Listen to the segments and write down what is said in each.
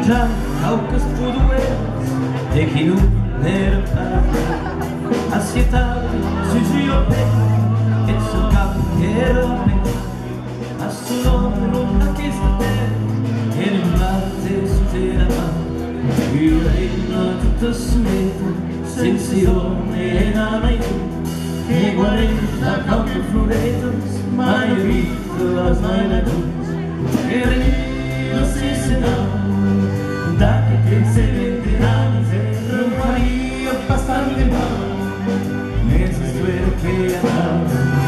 già caucas fudueras de que no era assietado su giro e su capo a su nome una che sta e in parte su terra io reino tutto sueto sensione e mai e guarda cauca fluretos mai visto las nainatus e reino si se no da che se veterani se rumaria bastante mal nesse suero que andava.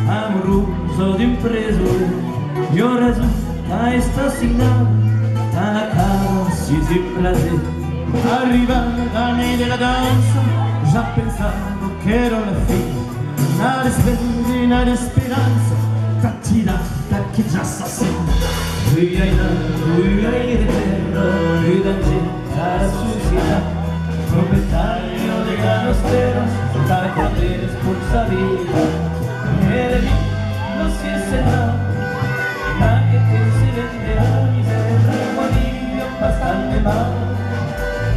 Amoroso de preso, io resulta esta signal, tan acaba si prazer. Arriba la ley de la danza, ya pensando que era la fin, nada es nada esperanza, cattirata che già s'assenta. Lui hai de terra, lui d'angela la suciedad, propietario de granos teras, para poder responsabilidad. No si se da, nadie que se vende a mi ser, guardia bastante mal,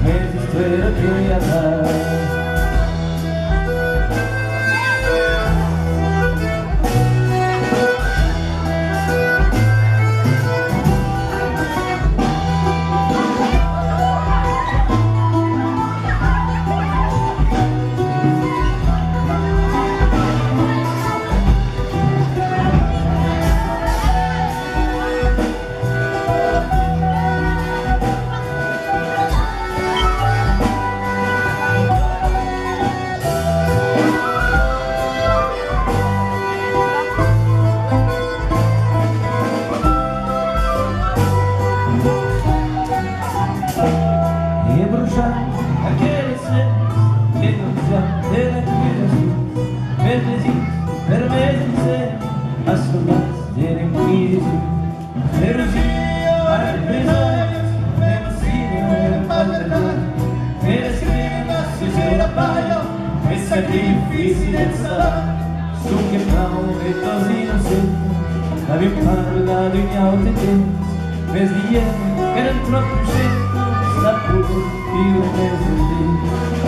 me espero que ya da. Per me a solas de enquisi energia arrepenais demasiado para me escriba si se la paga e sacrifici su che pau e così inocente avevo parlato in autente mes di ieri che non troppo scento sta pure più e